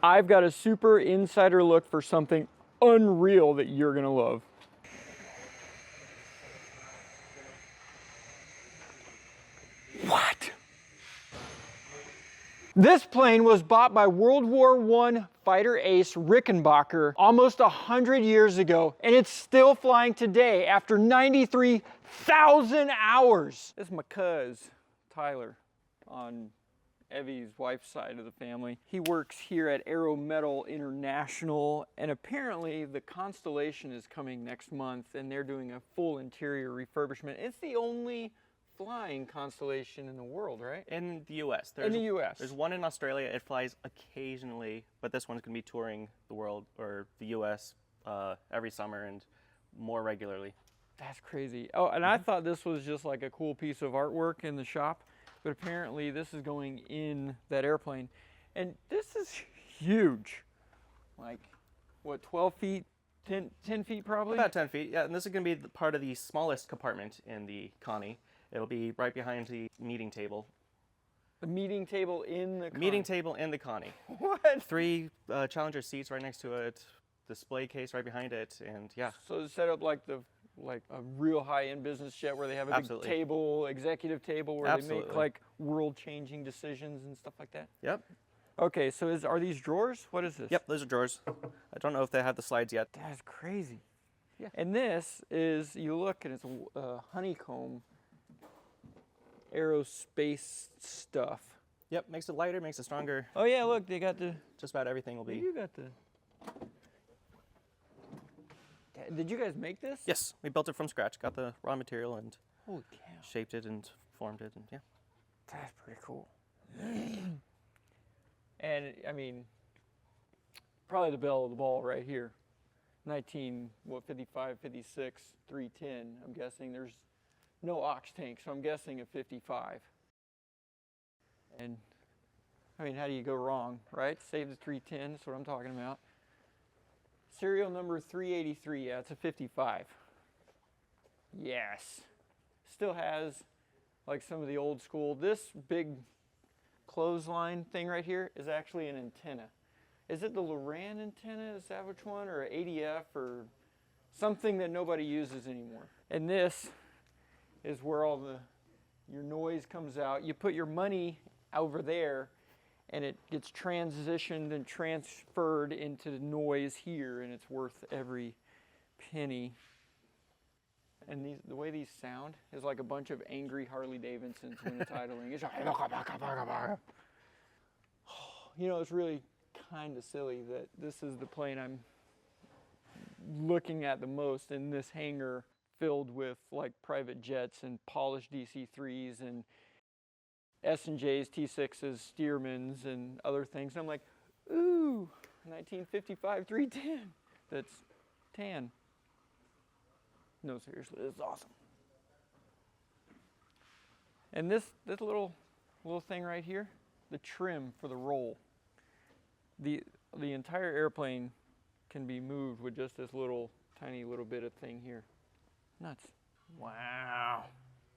I've got a super insider look for something unreal that you're gonna love. What? This plane was bought by World War I fighter ace Rickenbacker almost 100 years ago, and it's still flying today after 93,000 hours. This is my cuz, Tyler, on Evie's wife's side of the family. He works here at AeroMetal International, and apparently the Constellation is coming next month, and they're doing a full interior refurbishment. It's the only flying Constellation in the world, right? In the U.S. In the U.S. There's one in Australia. It flies occasionally, but this one's going to be touring the world, or the U.S. Every summer and more regularly. That's crazy. Oh, and I thought this was just like a cool piece of artwork in the shop, but apparently this is going in that airplane. And this is huge. Like, what, 12 feet? 10 feet probably? About 10 feet, yeah. And this is going to be part of the smallest compartment in the Connie. It'll be right behind the meeting table. The meeting table in the Connie? Meeting table in the Connie. What? 3 Challenger seats right next to it, display case right behind it, and yeah. So it's set up like a real high-end business jet where they have a big table, executive table, where they make like world-changing decisions and stuff like that? Yep. Okay, so are these drawers? What is this? Yep, those are drawers. I don't know if they have the slides yet. That's crazy. Yeah. And this is, you look and it's a honeycomb aerospace stuff. Yep, makes it lighter, makes it stronger. Oh yeah, look, they got the... Just about everything will be. You got the... Did you guys make this? Yes, we built it from scratch. Got the raw material and holy cow, shaped it and formed it, and yeah. That's pretty cool. And I mean, probably the belle of the ball right here. 55, 56, 310. I'm guessing there's no ox tank, so I'm guessing a 55. And I mean, how do you go wrong, right? Save the 310, that's what I'm talking about. Serial number 383, yeah, it's a 55. Yes. Still has like some of the old school. This big clothesline thing right here is actually an antenna. Is it the Loran antenna? Is that which one? Or ADF or something that nobody uses anymore. And this is where all your noise comes out. You put your money over there and it gets transitioned and transferred into the noise here, and it's worth every penny. And the way these sound is like a bunch of angry Harley Davidsons when it's idling. It's like, you know, it's really kind of silly that this is the plane I'm looking at the most in this hangar filled with like private jets and polished DC-3s and S&Js, T6s, Steermans, and other things. And I'm like, ooh, 1955 310. That's tan. No, seriously, this is awesome. And this little thing right here, the trim for the roll. The entire airplane can be moved with just this tiny little bit of thing here. Nuts. Wow.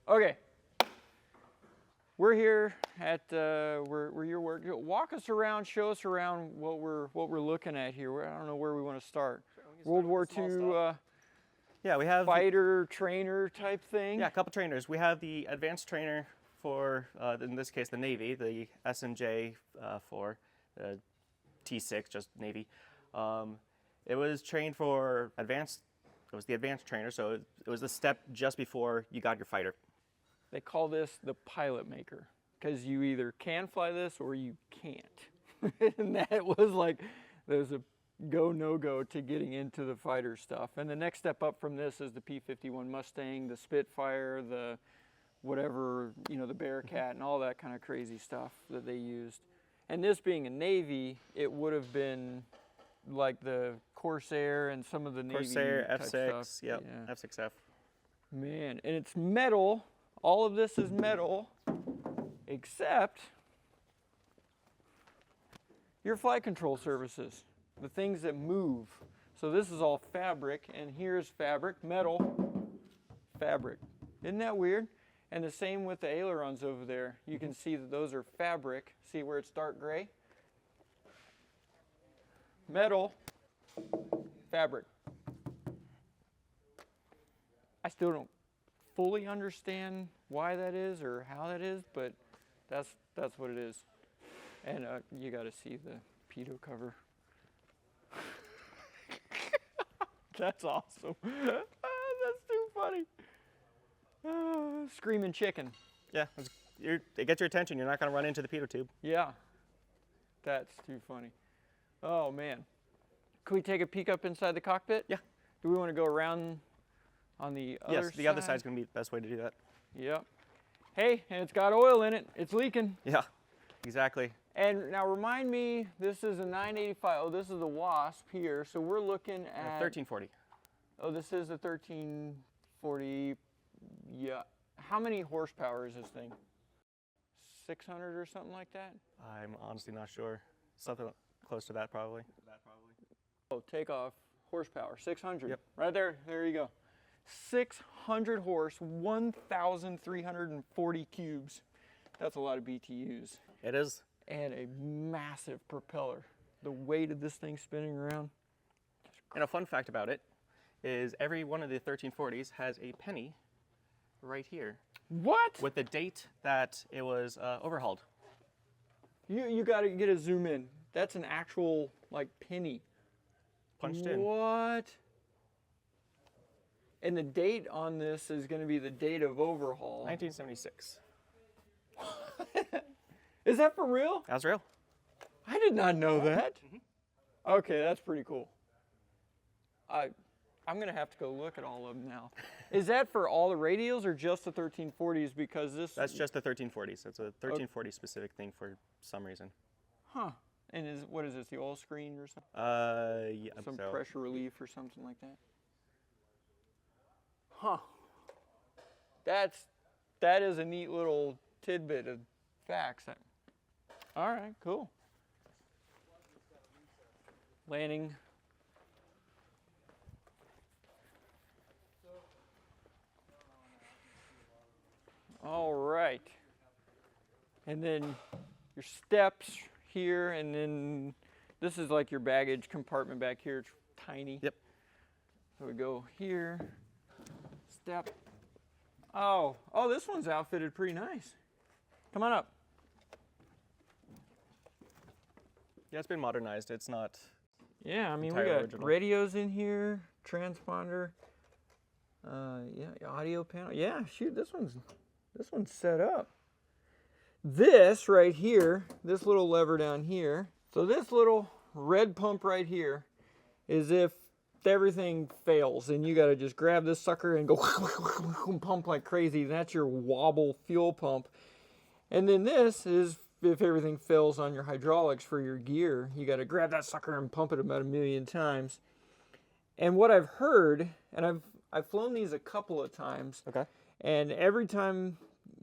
Okay. We're here at where your work. Walk us around, show us around what we're looking at here. I don't know where we want to start. World War II. Yeah, we have fighter trainer type thing. Yeah, a couple trainers. We have the advanced trainer for, in this case, the Navy. The S&J for T6, just Navy. It was trained for advanced. It was the advanced trainer, so it was the step just before you got your fighter. They call this the pilot maker because you either can fly this or you can't. And that was like, there's a go, no-go to getting into the fighter stuff. And the next step up from this is the P-51 Mustang, the Spitfire, the whatever, you know, the Bearcat and all that kind of crazy stuff that they used. And this being a Navy, it would have been like the Corsair and some of the Navy Corsair, type F6, stuff. yep, Yeah. F6F. Man, and it's metal. All of this is metal, except your flight control surfaces, the things that move. So this is all fabric, and here's fabric, metal, fabric. Isn't that weird? And the same with the ailerons over there. You can see that those are fabric. See where it's dark gray? metal, fabric. I still don't fully understand why that is or how that is, but that's what it is. And you got to see the pitot cover. That's awesome. That's too funny. Screaming chicken. Yeah, it gets your attention. You're not going to run into the pitot tube. Yeah, that's too funny. Oh man, can we take a peek up inside the cockpit? Yeah. Do we want to go around on the other side? Yes, the other side's going to be the best way to do that. Yep. Hey, and it's got oil in it. It's leaking. Yeah, exactly. And now remind me, this is a 985. Oh, this is the Wasp here. So we're looking at 1340. Oh, this is a 1340. Yeah. How many horsepower is this thing? 600 or something like that? I'm honestly not sure. Something close to that probably. Oh, takeoff horsepower, 600. Yep. Right there. There you go. 600 horse, 1,340 cubes. That's a lot of BTUs. It is. And a massive propeller. The weight of this thing spinning around. And a fun fact about it is every one of the 1340s has a penny right here. What? With the date that it was overhauled. You got to get a zoom in. That's an actual like penny. Punched in. What? And the date on this is going to be the date of overhaul. 1976. Is that for real? That's real. I did not know that. Mm-hmm. Okay, that's pretty cool. I'm going to have to go look at all of them now. Is that for all the radials or just the 1340s? Because this... That's just the 1340s. It's a 1340 specific thing for some reason. Huh. And what is this, the oil screen or something? Yeah. Some so. pressure relief or something like that? Huh. That is a neat little tidbit of facts. All right, cool. Landing. All right. And then your steps here, and then this is like your baggage compartment back here. It's tiny. Yep. So we go here, step. Oh, this one's outfitted pretty nice. Come on up. Yeah, it's been modernized. It's not. Yeah, I mean, we entirely got original. radios in here, transponder, yeah, audio panel. Yeah, shoot, this one's set up. This right here, this little lever down here, so this little red pump right here is if everything fails and you got to just grab this sucker and go pump like crazy. That's your wobble fuel pump. And then this is if everything fails on your hydraulics for your gear, you got to grab that sucker and pump it about 1,000,000 times. And what I've heard, and I've flown these a couple of times, Okay. and every time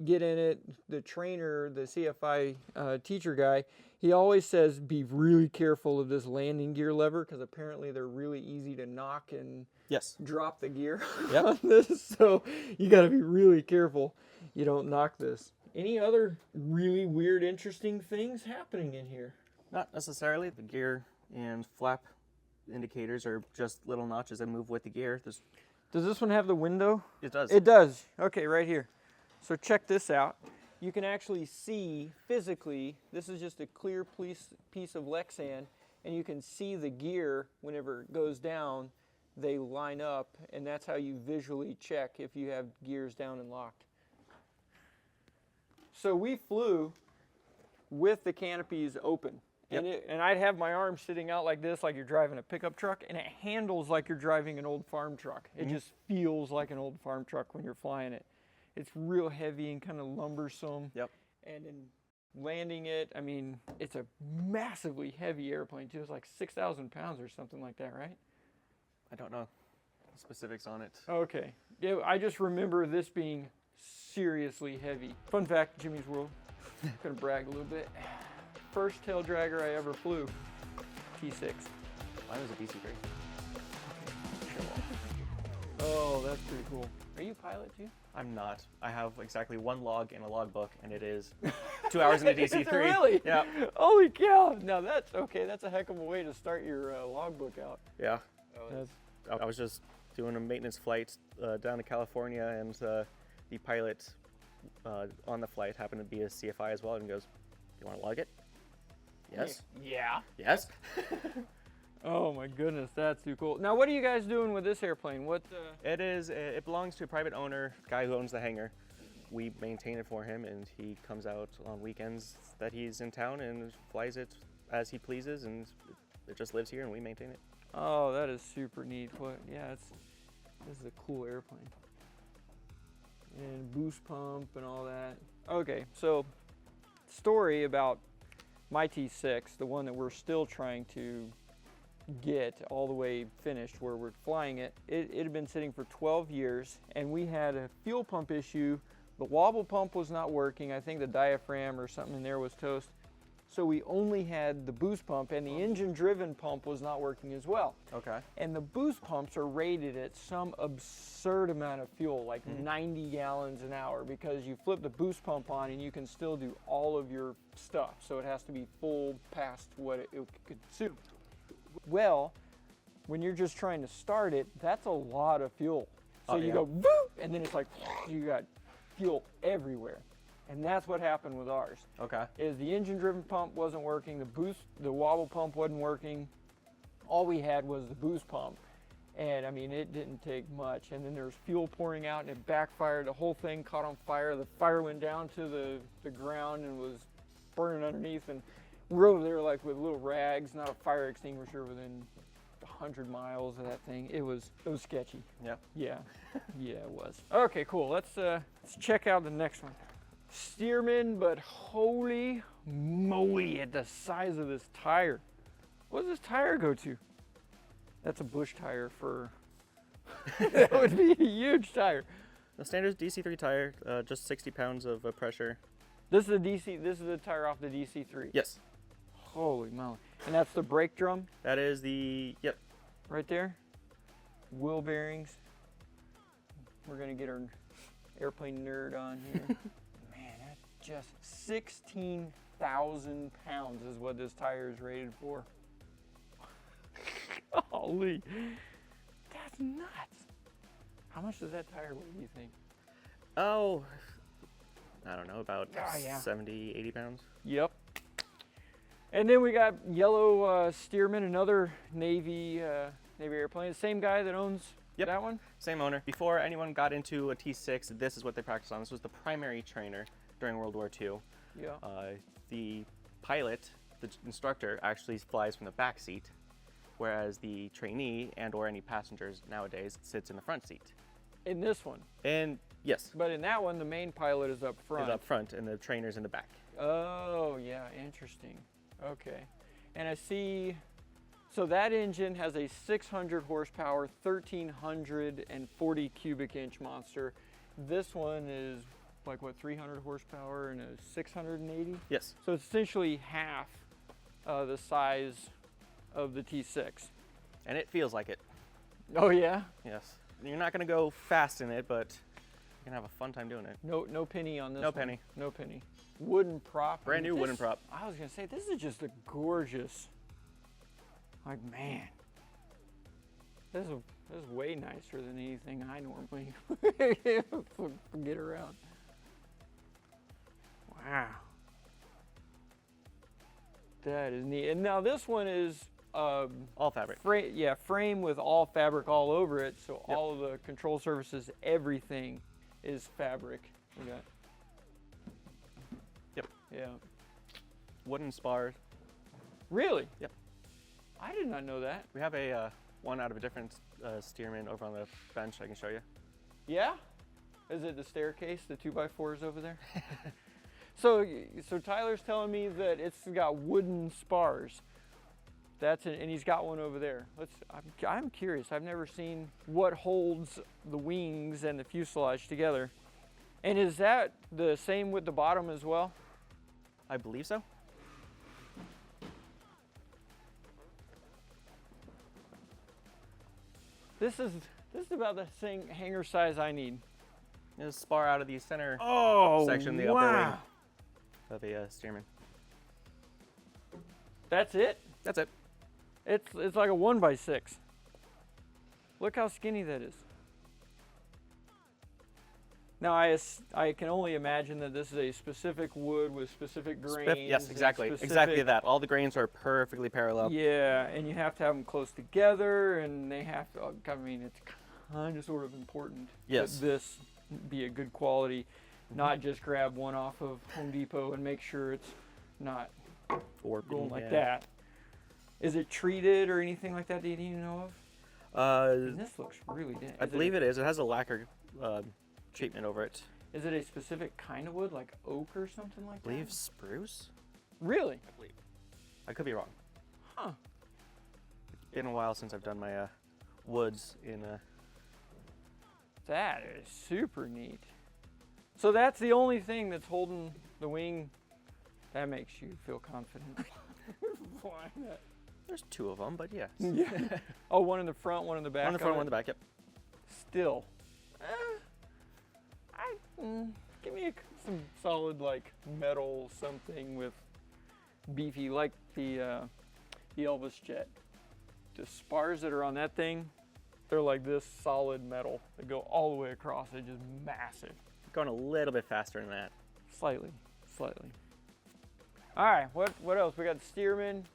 get in it, the trainer, the CFI teacher guy, he always says be really careful of this landing gear lever because apparently they're really easy to knock and Yes. drop the gear Yep. on this. So you got to be really careful you don't knock this. Any other really weird, interesting things happening in here? Not necessarily. The gear and flap indicators are just little notches that move with the gear. Does this one have the window? It does. It does. Okay, right here. So check this out. You can actually see physically, this is just a clear piece of Lexan, and you can see the gear whenever it goes down, they line up, and that's how you visually check if you have gears down and locked. So we flew with the canopies open. Yep. And I'd have my arm sitting out like this, like you're driving a pickup truck, and it handles like you're driving an old farm truck. It just feels like an old farm truck when you're flying it. It's real heavy and kind of lumbersome. Yep. And in landing it, I mean, it's a massively heavy airplane too. It's like 6,000 pounds or something like that, right? I don't know the specifics on it. Okay. Yeah, I just remember this being seriously heavy. Fun fact, Jimmy's World. Gonna brag a little bit. First tail dragger I ever flew, T6. Mine was a DC-3. Oh, that's pretty cool. Are you a pilot too? I'm not. I have exactly one log in a logbook, and it is 2 hours into Is DC3. it really? Yeah. Holy cow! Now that's okay. That's a heck of a way to start your logbook out. Yeah. That's, I was just doing a maintenance flight down to California, and the pilot on the flight happened to be a CFI as well, and goes, "You want to log it?" Yes. Yeah. Yes. Oh my goodness, that's too cool. Now, what are you guys doing with this airplane? What? It belongs to a private owner, guy who owns the hangar. We maintain it for him, and he comes out on weekends that he's in town and flies it as he pleases, and it just lives here, and we maintain it. Oh, that is super neat. What? Yeah, this is a cool airplane. And boost pump and all that. Okay, so story about my T6, the one that we're still trying to get all the way finished where we're flying it. It had been sitting for 12 years, and we had a fuel pump issue. The wobble pump was not working. I think the diaphragm or something in there was toast. So we only had the boost pump, and the engine-driven pump was not working as well. Okay. And the boost pumps are rated at some absurd amount of fuel, like 90 gallons an hour, because you flip the boost pump on and you can still do all of your stuff. So it has to be full past what it could consume. Well, when you're just trying to start it, that's a lot of fuel. So you go, boop, and then it's like, you got fuel everywhere. And that's what happened with ours. Okay. Is the engine-driven pump wasn't working, the wobble pump wasn't working. All we had was the boost pump. And I mean, it didn't take much. And then there was fuel pouring out and it backfired. The whole thing caught on fire. The fire went down to the ground and was burning underneath. And we're over there like with little rags, not a fire extinguisher within 100 miles of that thing. It was sketchy. Yep. Yeah. Yeah, it was. Okay, cool. Let's check out the next one. Steerman, but holy moly at the size of this tire. What does this tire go to? That's a bush tire for, that would be a huge tire. The standard DC3 tire, just 60 pounds of pressure. This is the tire off the DC3. Yes. Holy moly. And that's the brake drum That is yep. right there. Wheel bearings. We're gonna get our airplane nerd on here. Man, that's just 16,000 pounds is what this tire is rated for. Holy, that's nuts. How much does that tire weigh, do you think? Oh, I don't know, about yeah. 70, 80 pounds. Yep. And then we got yellow Steerman, another Navy airplane. The same guy that owns that one? Same owner. Before anyone got into a T6, this is what they practiced on. This was the primary trainer during World War II. Yeah. The pilot, the instructor, actually flies from the back seat, whereas the trainee and or any passengers nowadays sits in the front seat. In this one? And yes. But in that one, the main pilot is up front. Is up front, and the trainer's in the back. Oh, yeah, interesting. Okay. And I see, so that engine has a 600 horsepower, 1,340 cubic inch monster. This one is like, what, 300 horsepower and a 680? Yes. So it's essentially half the size of the T6. And it feels like it. Oh, yeah? Yes. You're not going to go fast in it, but you're going to have a fun time doing it. No penny on this No one. penny. No penny. Wooden prop. Brand new wooden prop. I was going to say, this is just a gorgeous, like, man. This is way nicer than anything I normally get around. Wow. That is neat. And now this one is all fabric. Frame with all fabric all over it. So all of the control surfaces, everything is fabric. We got. Yep. Yeah. Wooden spars. Really? Yep. I did not know that. We have a one out of a different Steerman over on the bench. I can show you. Yeah? Is it the staircase, the 2x4s over there? So Tyler's telling me that it's got wooden spars. And he's got one over there. I'm curious. I've never seen what holds the wings and the fuselage together. And is that the same with the bottom as well? I believe so. This is about the hangar size I need. There's a spar out of the center section of the upper wing. of a Steerman. That's it? That's it. It's like a 1x6. Look how skinny that is. Now I can only imagine that this is a specific wood with specific grains. Yes, exactly. Exactly that. All the grains are perfectly parallel. Yeah, and you have to have them close together, and they have to, I mean, it's kind of sort of important that this be a good quality, not just grab one off of Home Depot and make sure it's not going like that. Is it treated or anything like that you know of? This looks really dense. I believe it is. It has a lacquer treatment over it. Is it a specific kind of wood, like oak or something like that? I believe spruce? Really? I believe. I could be wrong. Huh. It's been a while since I've done my woods in That is super neat. So that's the only thing that's holding the wing. That makes you feel confident. Flying that. There's two of them, but yes. Yeah. Oh, one in the front, one in the back. One in the front, one in the back, yep. Still. Give me some solid like metal something with beefy, like the Elvis jet. The spars that are on that thing, they're like this solid metal. They go all the way across. They're just massive. Going a little bit faster than that. Slightly. All right, what else? We got the Steerman.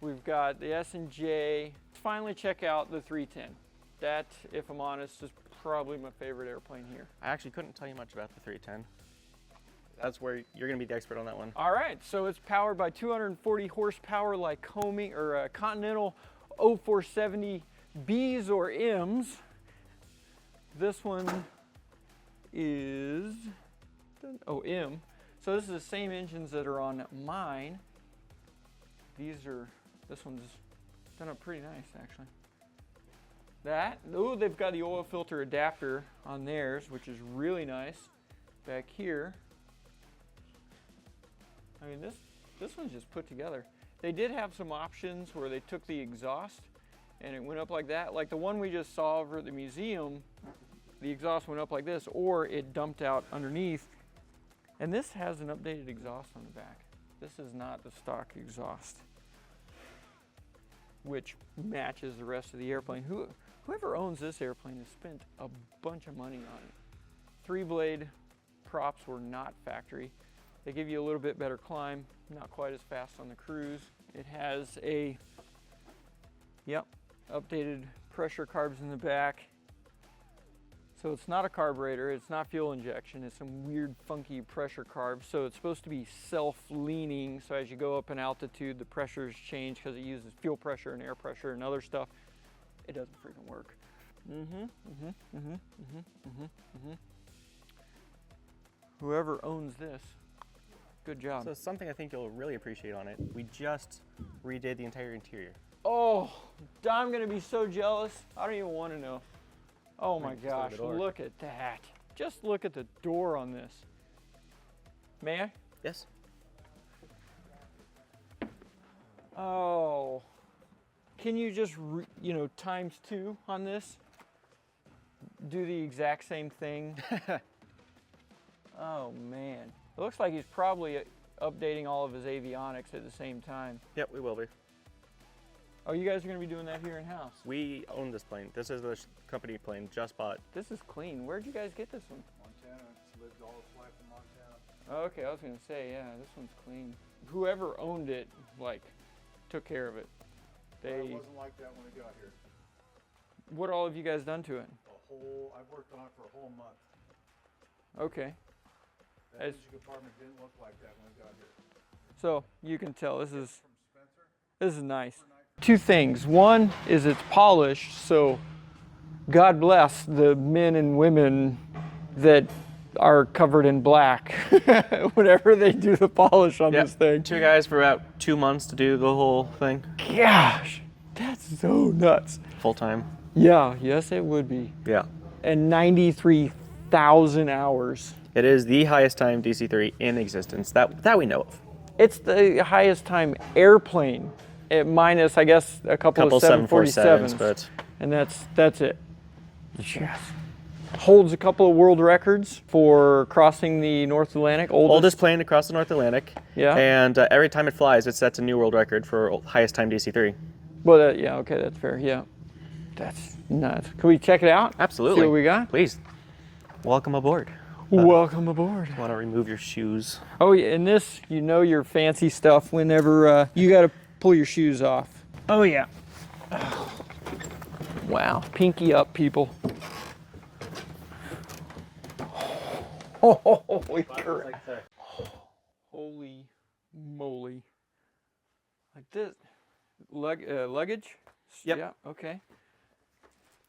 We've got the S&J. Let's finally check out the 310. That, if I'm honest, is probably my favorite airplane here. I actually couldn't tell you much about the 310. That's where you're going to be the expert on that one. All right, so it's powered by 240 horsepower Lycoming or Continental 0470 Bs or Ms. This one is M. So this is the same engines that are on mine. This one's done up pretty nice actually. They've got the oil filter adapter on theirs, which is really nice. Back here, I mean this one's just put together. They did have some options where they took the exhaust and it went up like that. Like the one we just saw over at the museum, the exhaust went up like this, or it dumped out underneath. And this has an updated exhaust on the back. This is not the stock exhaust, which matches the rest of the airplane. Whoever owns this airplane has spent a bunch of money on it. 3-blade props were not factory. They give you a little bit better climb, not quite as fast on the cruise. It has updated pressure carbs in the back. So it's not a carburetor, it's not fuel injection, it's some weird funky pressure carb. So it's supposed to be self-leaning, so as you go up in altitude the pressures change because it uses fuel pressure and air pressure and other stuff. It doesn't freaking work. Whoever owns this, good job. So something I think you'll really appreciate on it, we just redid the entire interior. Oh, I'm gonna be so jealous. I don't even want to know. Oh my gosh, look at that. Just look at the door on this. May I? Yes. Oh, can you just, ×2 on this? Do the exact same thing? Oh man. It looks like he's probably updating all of his avionics at the same time. Yep, we will be. Oh, you guys are going to be doing that here in-house? We own this plane. This is the company plane, just bought. This is clean. Where'd you guys get this one? Montana. It's lived all its life in Montana. Okay, I was going to say, yeah, this one's clean. Whoever owned it, took care of it. It wasn't like that when it got here. What all have you guys done to it? I've worked on it for a whole month. Okay. That engine compartment didn't look like that when it got here. So you can tell this is From Spencer? This is nice. Two things. One is it's polished, so God bless the men and women that are covered in black whenever they do the polish on this thing. 2 guys for about 2 months to do the whole thing. Gosh, that's so nuts. Full time. Yeah, yes it would be. Yeah. And 93,000 hours. It is the highest time DC-3 in existence that we know of. It's the highest time airplane, minus I guess a couple of 747s, but and that's it. Yes. holds a couple of world records for crossing the North Atlantic. Oldest plane to cross the North Atlantic. Yeah. And every time it flies, it sets a new world record for highest time DC-3. Well, yeah, okay, that's fair. Yeah. That's nuts. Can we check it out? Absolutely. See what we got? Please. Welcome aboard. Welcome aboard. Want to remove your shoes? Oh, yeah, and this, you know your fancy stuff whenever you got to pull your shoes off. Oh, yeah. Wow. Pinky up, people. Holy crap. Holy moly. Like this. Luggage? Yep. Yeah, okay.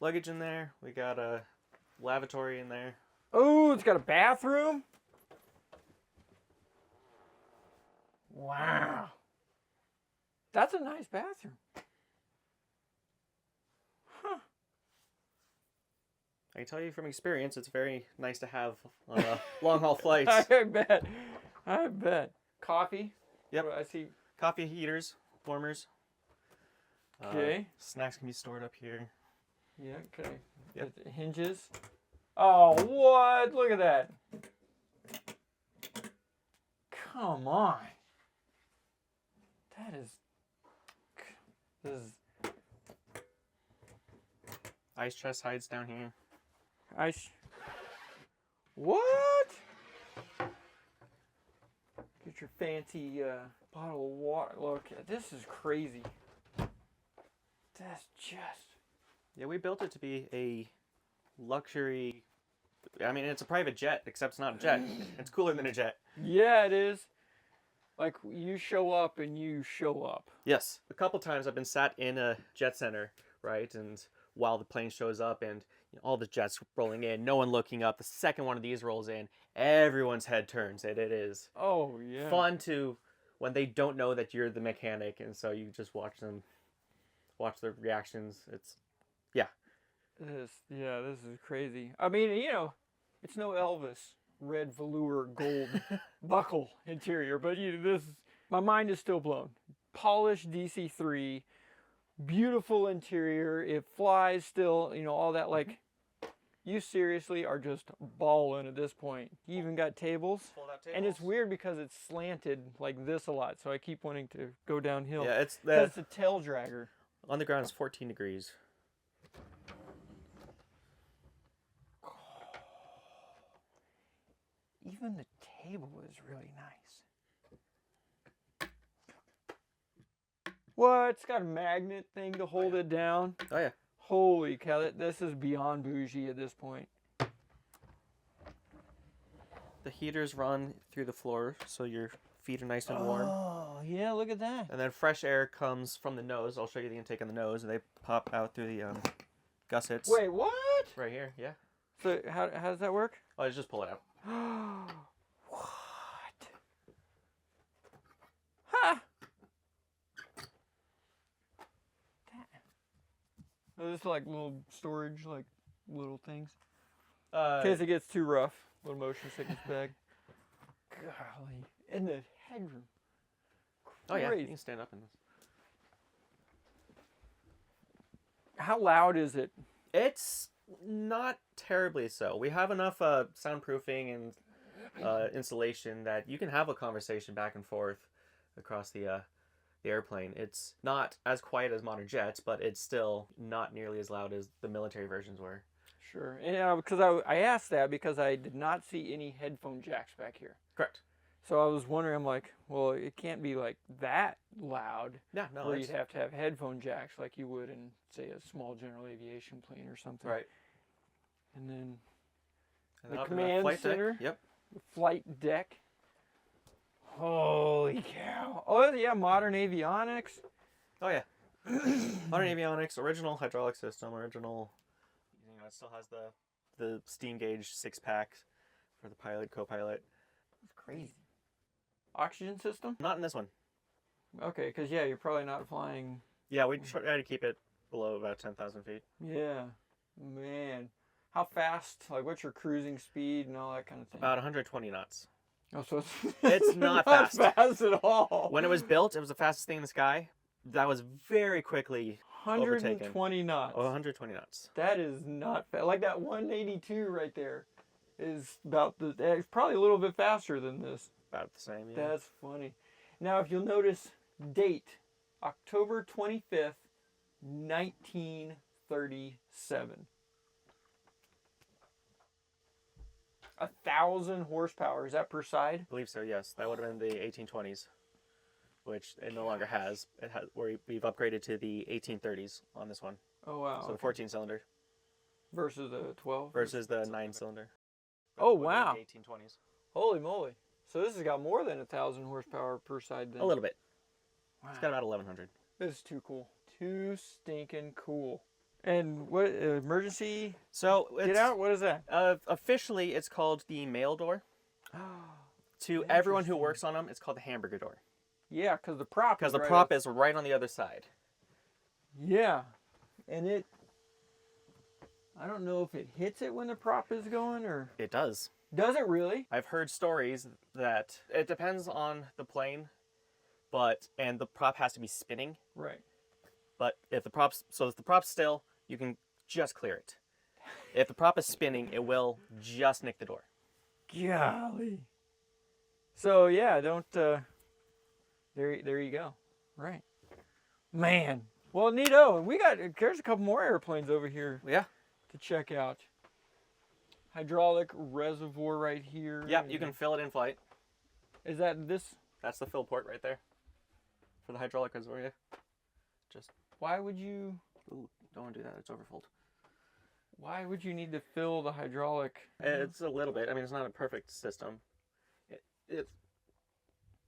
Luggage in there. We got a lavatory in there. Oh, it's got a bathroom? Wow. That's a nice bathroom. Huh. I can tell you from experience, it's very nice to have on long-haul flights. I bet. I bet. Coffee? Yep. I see. Coffee heaters, warmers. Okay. Snacks can be stored up here. Yeah, okay. Yep. It hinges. Oh, what? Look at that. Come on. This is Ice chest hides down here. What? Get your fancy bottle of water. Look, this is crazy. That's just... Yeah, we built it to be a luxury. I mean, it's a private jet, except it's not a jet. It's cooler than a jet. Yeah, it is. Like, you show up and you show up. Yes. A couple times I've been sat in a jet center, right? And while the plane shows up and all the jets rolling in, no one looking up. The second one of these rolls in, everyone's head turns. And it is fun to, when they don't know that you're the mechanic. And so you just watch them, watch their reactions. It's, yeah. This is crazy. I mean, it's no Elvis red velour gold buckle interior, but my mind is still blown. Polished DC-3, beautiful interior. It flies still, all that. Like, you seriously are just balling at this point. You even got tables. And it's weird because it's slanted like this a lot, so I keep wanting to go downhill. Yeah, it's a tail dragger. On the ground it's 14 degrees. Even the table is really nice. What? It's got a magnet thing to hold it down. Oh yeah. Holy cow, this is beyond bougie at this point. The heaters run through the floor, so your feet are nice and warm. Oh, yeah, look at that. And then fresh air comes from the nose. I'll show you the intake on the nose, and they pop out through the gussets. Wait, what? Right here, yeah. So how does that work? Oh, just pull it out. What? Ha! Oh, this is like little storage, like little things. In case it gets too rough. Little motion sickness bag. Golly. And the headroom. Oh yeah, Crazy. you can stand up in this. How loud is it? It's not terribly so. We have enough soundproofing and insulation that you can have a conversation back and forth across the airplane. It's not as quiet as modern jets, but it's still not nearly as loud as the military versions were. Sure. And because I asked that because I did not see any headphone jacks back here. Correct. So I was wondering, I'm like, well, it can't be like that loud. Yeah, no. Where you'd have to have headphone jacks like you would in, say, a small general aviation plane or something. Right. And then And the up in command flight center. Deck. Yep. The flight deck. Holy cow. Oh, yeah, modern avionics. Oh, yeah. Modern avionics, original hydraulic system, original, it still has the steam gauge 6-pack for the pilot, co-pilot. That's crazy. Oxygen system? Not in this one. Okay, because, yeah, you're probably not flying. Yeah, we try to keep it below about 10,000 feet. Yeah, man. How fast, like what's your cruising speed and all that kind of thing? About 120 knots. Oh, so It's not not fast. fast at all. When it was built, it was the fastest thing in the sky. that was very quickly overtaken. 120 knots. Oh, 120 knots. That is not fast. Like that 182 right there is about the. It's probably a little bit faster than this. About the same, yeah. That's funny. Now, if you'll notice, date October 25th, 1937. 1,000 horsepower. Is that per side? I believe so, yes. That would have been the 1820s, which it no longer has. It has we've upgraded to the 1830s on this one. Oh, wow. So the 14-cylinder Versus the 12? versus the 9-cylinder. Oh, wow. 1820s. Holy moly. So this has got more than 1,000 horsepower per side then. A little bit. Wow. It's got about 1,100. This is too cool. Too stinking cool. And what, emergency So get it's, out? What is that? officially, it's called the mail door. To everyone who works on them, it's called the hamburger door. Yeah, because the prop Because the right prop up- is right on the other side. Yeah. And it, I don't know if it hits it when the prop is going or... It does. Does it really? I've heard stories that it depends on the plane, and the prop has to be spinning. Right. But if the prop's still, you can just clear it. If the prop is spinning, it will just nick the door. Golly. So yeah, don't. There you go. Right. Man. Well, neato. There's a couple more airplanes over here Yeah. to check out. Hydraulic reservoir right here. Yeah, you can fill it in flight. Is that this? That's the fill port right there for the hydraulic reservoir. Yeah. Just Why would you? ooh, don't want to do that. It's overfilled. Why would you need to fill the hydraulic? It's a little bit. I mean, it's not a perfect system.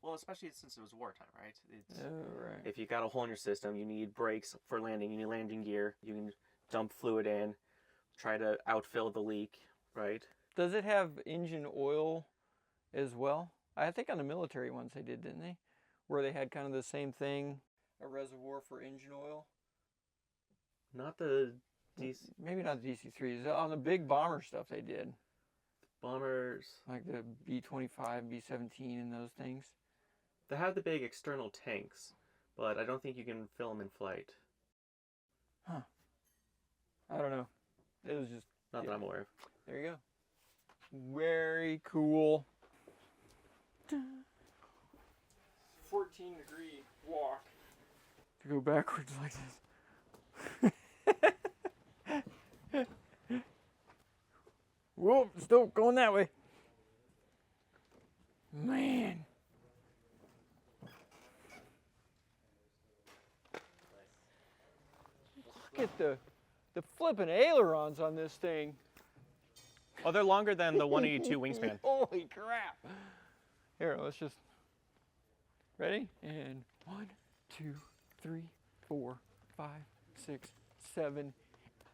Well, especially since it was wartime, right? Right. If you got a hole in your system, you need brakes for landing. You need landing gear. You can dump fluid in, try to outfill the leak, right? Does it have engine oil as well? I think on the military ones they did, didn't they? Where they had kind of the same thing, a reservoir for engine oil. Not the DC Maybe not the DC-3s. On the big bomber stuff they did. bombers. Like the B-25, B-17 and those things. They have the big external tanks, but I don't think you can fill them in flight. Huh. I don't know. It was just... Not that I'm aware of. There you go. Very cool. 14-degree walk. To go backwards like this. Whoa, still going that way. Man. Look at the flipping ailerons on this thing. Oh, they're longer than the 182 wingspan. Holy crap. Here, let's just... Ready? And 1, 2, 3, 4, 5, 6, 7,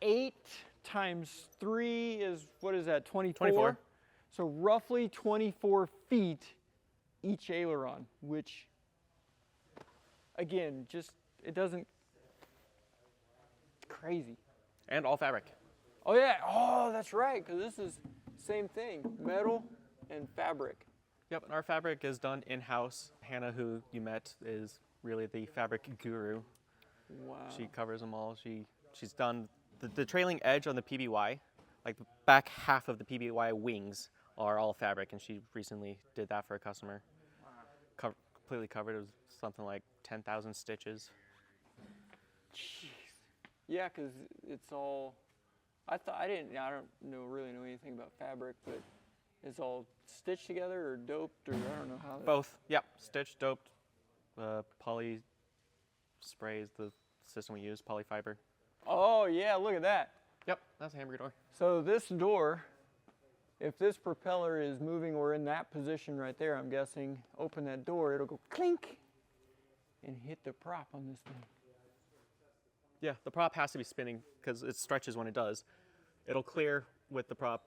8 times 3 is, what is that, 24? 24. So roughly 24 feet each aileron, which, again, just, it doesn't, crazy. And all fabric. Oh yeah, oh that's right, because this is same thing, metal and fabric. Yep, and our fabric is done in-house. Hannah, who you met, is really the fabric guru. Wow. She covers them all. She's done the trailing edge on the PBY, like the back half of the PBY wings are all fabric, and she recently did that for a customer. Wow. Completely covered. It was something like 10,000 stitches. Jeez. Yeah, because it's all, I don't really know anything about fabric, but it's all stitched together or doped, or I don't know how. Both. Yep. Stitched, doped, poly spray is the system we use, polyfiber. Oh yeah, look at that. Yep, that's a hamburger door. So this door, if this propeller is moving or in that position right there, I'm guessing, open that door, it'll go clink and hit the prop on this thing. Yeah, the prop has to be spinning because it stretches when it does. It'll clear with the prop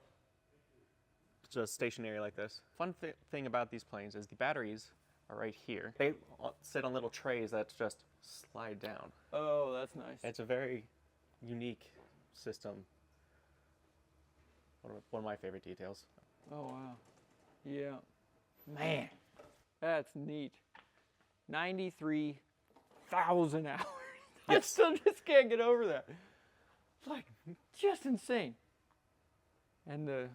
just stationary like this. Fun thing about these planes is the batteries are right here. They sit on little trays that just slide down. Oh, that's nice. It's a very unique system. One of my favorite details. Oh, wow. Yeah. Man, that's neat. 93 1,000 hours. I Yes. still just can't get over that. It's like just insane. And the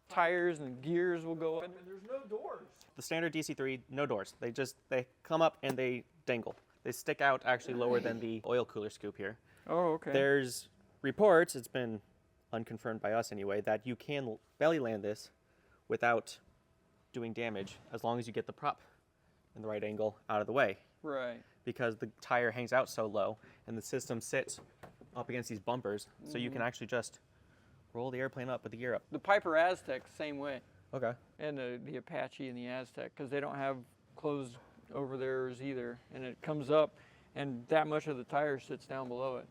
tires and gears will go up. And there's no doors. The standard DC-3, no doors. They come up and they dangle. They stick out actually lower than the oil cooler scoop here. Oh, okay. There's reports, it's been unconfirmed by us anyway, that you can belly land this without doing damage as long as you get the prop in the right angle out of the way. Right. Because the tire hangs out so low and the system sits up against these bumpers, so you can actually just roll the airplane up with the gear up. The Piper Aztec, same way. Okay. And the Apache and the Aztec, because they don't have closed over theirs either. And it comes up, and that much of the tire sits down below it.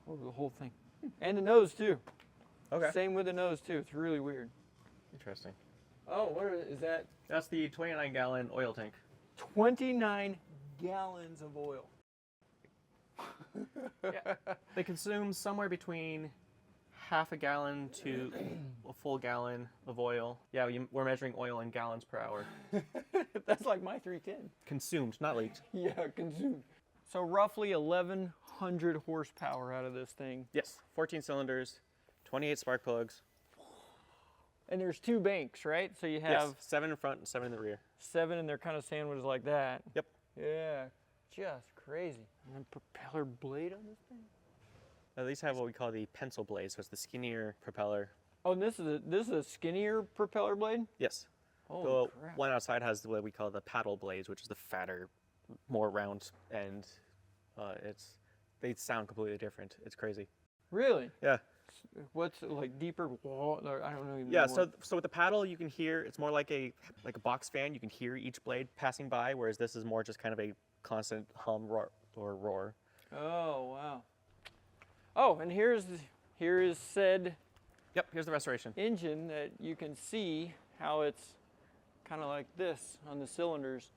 Over the whole thing. And the nose, too. Okay. Same with the nose, too. It's really weird. Interesting. Oh, what is that? That's the 29-gallon oil tank. 29 gallons of oil. Yeah. They consume somewhere between half a gallon to a full gallon of oil. Yeah, we're measuring oil in gallons per hour. That's like my 310. Consumed, not leaked. Yeah, consumed. So roughly 1,100 horsepower out of this thing. Yes, 14 cylinders, 28 spark plugs. And there's 2 banks, right? So you have Yes, 7 in front and 7 in the rear. 7 and they're kind of sandwiched like that. Yep. Yeah, just crazy. And then propeller blade on this thing? These have what we call the pencil blade, so it's the skinnier propeller. Oh, and this is a skinnier propeller blade? Yes. Holy The crap. one outside has what we call the paddle blades, which is the fatter, more round, and they sound completely different. It's crazy. Really? Yeah. What's like deeper wall? I don't know. Even Yeah. know So with the paddle, you can hear it's more like a box fan. You can hear each blade passing by, whereas this is more just kind of a constant hum or roar. Oh, wow. Oh, and here is said Yep. Here's the restoration. engine that you can see how it's kind of like this on the cylinders.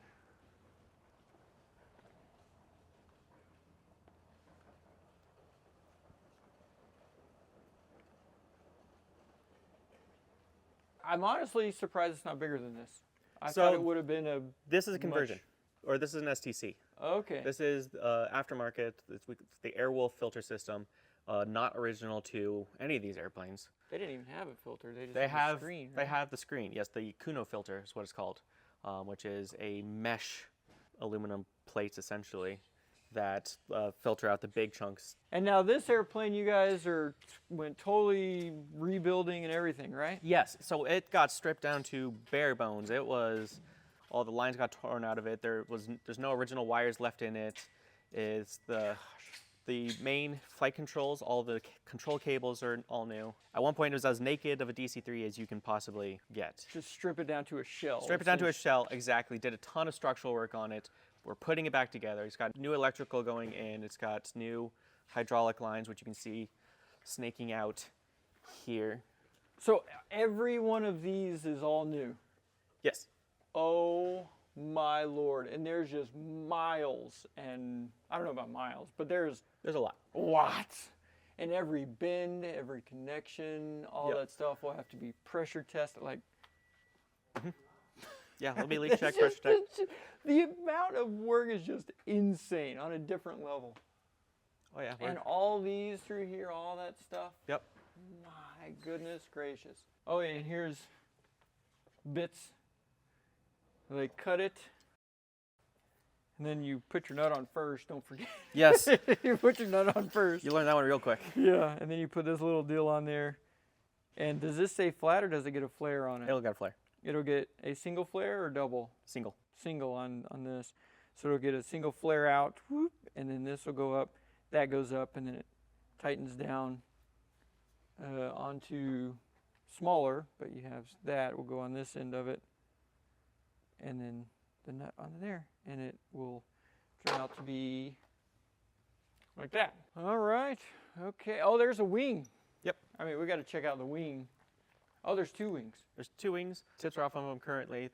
I'm honestly surprised it's not bigger than this. I So, thought it would have been a This is a conversion, or this is an STC. okay. This is aftermarket. It's the Airwolf filter system, not original to any of these airplanes. They didn't even have a filter. They just They had have a screen. they right? have the screen. Yes, the Kuno filter is what it's called, which is a mesh aluminum plates essentially that filter out the big chunks. And now this airplane, you guys went totally rebuilding and everything, right? Yes, so it got stripped down to bare bones. It was all the lines got torn out of it. There's no original wires left in it. It's the main flight controls, all the control cables are all new. At one point, it was as naked of a DC-3 as you can possibly get. Just strip it down to a shell. Strip it down to a shell, exactly. Did a ton of structural work on it. We're putting it back together. It's got new electrical going in. It's got new hydraulic lines, which you can see snaking out here. So every one of these is all new. Yes. Oh my Lord. And there's just miles, and I don't know about miles, but there's There's a lot. lots. And every bend, every connection, all Yep. that stuff will have to be pressure tested. Like, Yeah, let me leak check, it's pressure just- check. it's just- the amount of work is just insane on a different level. Oh yeah. And all these through here, all that stuff. Yep. My goodness gracious. Oh, yeah, and here's bits. They cut it. And then you put your nut on first, don't forget. Yes. You put your nut on first. You learned that one real quick. Yeah, and then you put this little deal on there. And does this stay flat or does it get a flare on it? It'll get a flare. It'll get a single flare or double? Single. Single on this. So it'll get a single flare out, whoop, and then this will go up. That goes up, and then it tightens down onto smaller, but you have that will go on this end of it, and then the nut on there, and it will turn out to be like that. All right, okay. Oh, there's a wing. Yep. I mean, we got to check out the wing. Oh, there's 2 wings. There's 2 wings. Tips are off on them currently.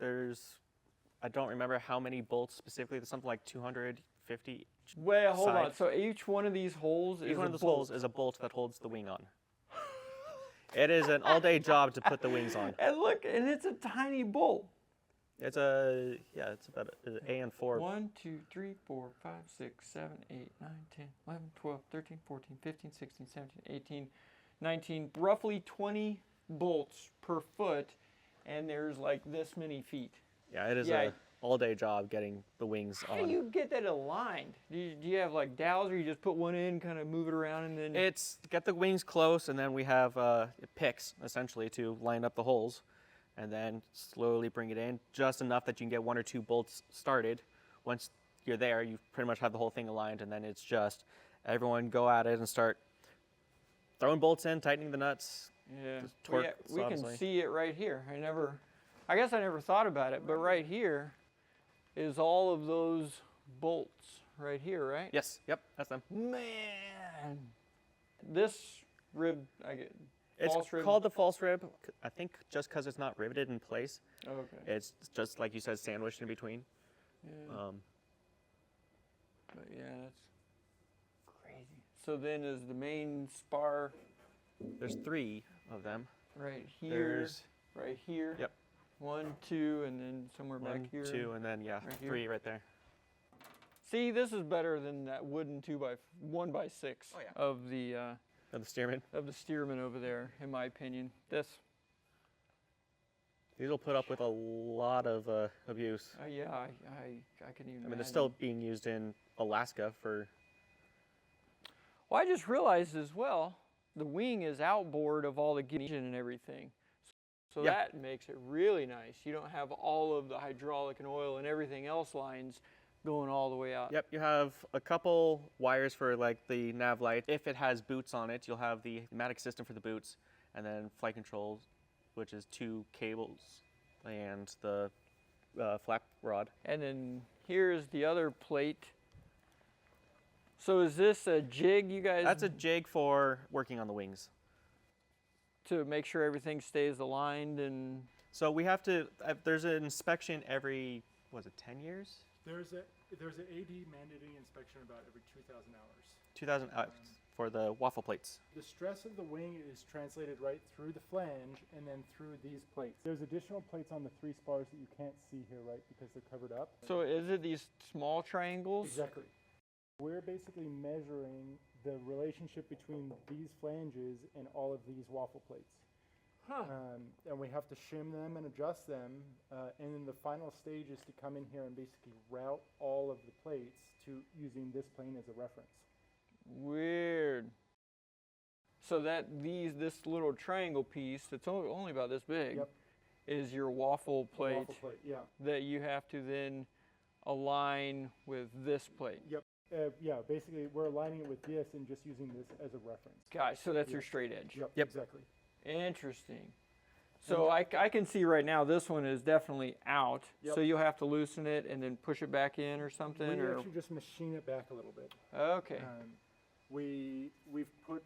I don't remember how many bolts specifically. There's something like 250. Well, hold on. Side. So each one of these holes is Each one a of those bolt. holes is a bolt that holds the wing on. It is an all-day job to put the wings on. And look, and it's a tiny bolt. It's it's about an AN4. 1, 2, 3, 4, 5, 6, 7, 8, 9, 10, 11, 12, 13, 14, 15, 16, 17, 18, 19, roughly 20 bolts per foot, and there's like this many feet. Yeah, it is a all-day job getting the wings on. How do you get that aligned? Do you have like dowels, or you just put one in, kind of move it around, and then? It's get the wings close, and then we have picks essentially to line up the holes, and then slowly bring it in just enough that you can get 1 or 2 bolts started. Once you're there, you pretty much have the whole thing aligned, and then it's just everyone go at it and start throwing bolts in, tightening the nuts. Yeah, Torque, we can see it right here. I guess I never thought about it, but right here is all of those bolts right here, right? Yes, yep, that's them. Man, this rib, It's false rib. called the false rib, I think just because it's not riveted in place. Okay. It's just, like you said, sandwiched in between. Yeah. But yeah, that's crazy. So then is the main spar There's 3 of them. right here, There's right here? Yep. 1, 2, and then somewhere 1, back here. 2, and then Right here. 3 right there. See, this is better than that wooden 1x6 Oh, yeah. of the And the Steerman. Steerman over there, in my opinion. These will put up with a lot of abuse. Yeah, I can even. I mean, they're imagine. still being used in Alaska for. Well, I just realized as well, the wing is outboard of all the engine and everything. So Yeah. that makes it really nice. You don't have all of the hydraulic and oil and everything else lines going all the way out. Yep, you have a couple wires for like the nav light. If it has boots on it, you'll have the pneumatic system for the boots, and then flight controls, which is 2 cables, and the flap rod. And then here's the other plate. So is this a jig, you guys? That's a jig for working on the wings. To make sure everything stays aligned and. So we have to. There's an inspection every 10 years? There's an AD mandating inspection about every 2,000 hours. 2,000 for the waffle plates. The stress of the wing is translated right through the flange and then through these plates. There's additional plates on the 3 spars that you can't see here, right, because they're covered up. So is it these small triangles? Exactly. We're basically measuring the relationship between these flanges and all of these waffle plates. Huh. And we have to shim them and adjust them. And then the final stage is to come in here and basically route all of the plates to using this plane as a reference. Weird. So this little triangle piece that's only about this big Yep. is your waffle plate, Waffle plate, yeah. that you have to then align with this plate. Yep. Yeah, basically we're aligning it with this and just using this as a reference. Guys, so that's your Yep. straight edge. Yep, Yep. exactly. Interesting. So I can see right now this one is definitely out. Yep. So you'll have to loosen it and then push it back in or something. We or actually just machine it back a little bit. okay. We've put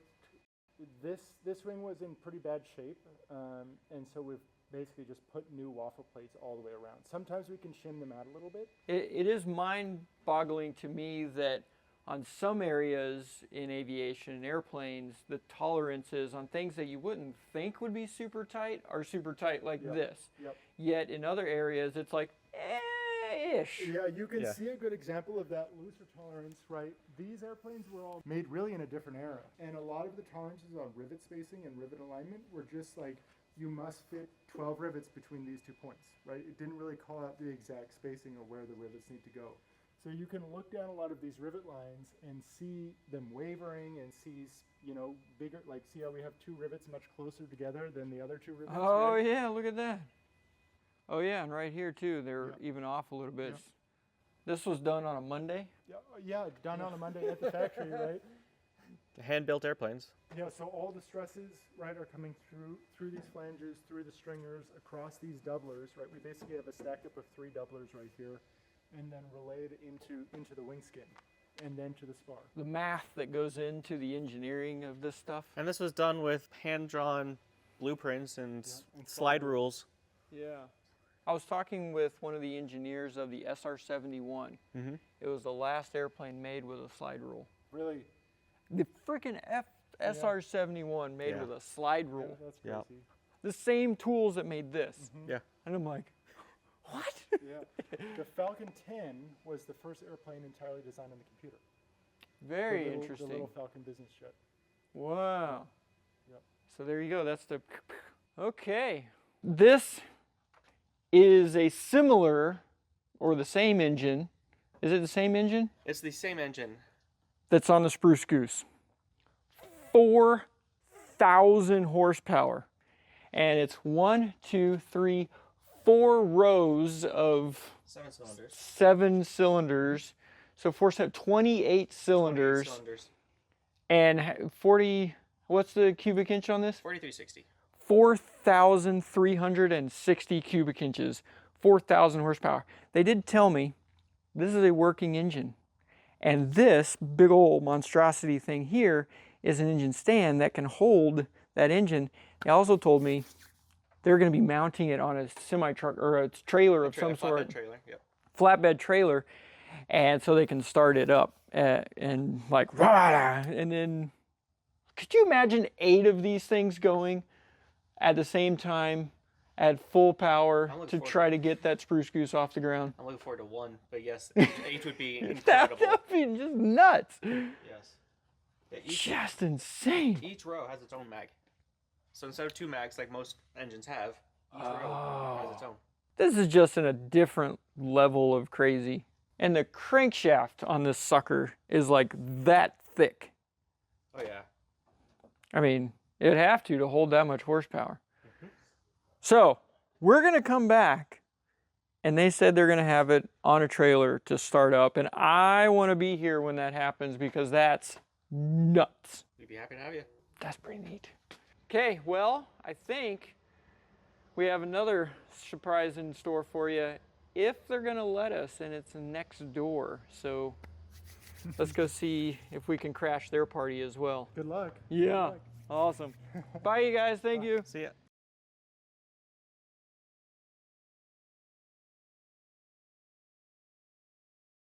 this ring was in pretty bad shape, and so we've basically just put new waffle plates all the way around. Sometimes we can shim them out a little bit. It is mind-boggling to me that on some areas in aviation and airplanes, the tolerances on things that you wouldn't think would be super tight are super tight like Yep. this. Yep. Yet in other areas, it's like, ish. Yeah, you can Yeah. see a good example of that looser tolerance, right? These airplanes were all made really in a different era. And a lot of the tolerances on rivet spacing and rivet alignment were just like, you must fit 12 rivets between these 2 points, right? It didn't really call out the exact spacing or where the rivets need to go. So you can look down a lot of these rivet lines and see them wavering and see, bigger, like see how we have 2 rivets much closer together than the other 2 rivets? Oh, right? yeah, look at that. Oh, yeah, and right here, too, they're Yep. even off a little bit. Yep. This was done on a Monday? Yeah, done on a Monday at the factory, right? Hand-built airplanes. Yeah, so all the stresses, right, are coming through these flanges, through the stringers, across these doublers, right? We basically have a stacked up of 3 doublers right here, and then relayed into the wing skin, and then to the spar. The math that goes into the engineering of this stuff. And this was done with hand-drawn blueprints and and slide rules. Yeah. I was talking with one of the engineers of the SR-71. Mm-hmm. It was the last airplane made with a slide rule. Really? The freaking SR-71 made Yeah. with a slide Yeah, rule. that's Yeah. crazy. The same tools that made this. Yeah. And I'm like, What? Yeah. The Falcon 10 was the first airplane entirely designed on the computer. Very interesting. The little Falcon business jet. Wow. Yep. So there you go. That's the. Okay. This is a similar or the same engine. Is it the same engine? It's the same engine. That's on the Spruce Goose. 4,000 horsepower. And it's 1, 2, 3, 4 rows of 7 cylinders. 7 cylinders. So 28 cylinders. 28 cylinders. And 40, what's the cubic inch on this? 4360. 4,360 cubic inches, 4,000 horsepower. They did tell me this is a working engine. And this big old monstrosity thing here is an engine stand that can hold that engine. They also told me they're going to be mounting it on a semi-truck or a trailer of some sort. Flatbed trailer, yep. Flatbed trailer. And so they can start it up and like, rah, and then, could you imagine 8 of these things going at the same time at full power to try to get that Spruce Goose off the ground? I'm looking forward to 1, but yes, 8 would be incredible. That would be just nuts. Yes. Yeah, Just insane. Each row has its own mag. So instead of 2 mags like most engines have, each row has its own. This is just in a different level of crazy. And the crankshaft on this sucker is like that thick. Oh yeah. I mean, it'd have to hold that much horsepower. So we're going to come back, and they said they're going to have it on a trailer to start up. And I want to be here when that happens because that's nuts. We'd be happy to have you. That's pretty neat. Okay, well, I think we have another surprise in store for you if they're going to let us, and it's next door. So let's go see if we can crash their party as well. Good luck. Yeah. Good luck. Awesome. Bye, you guys. Thank you. See ya.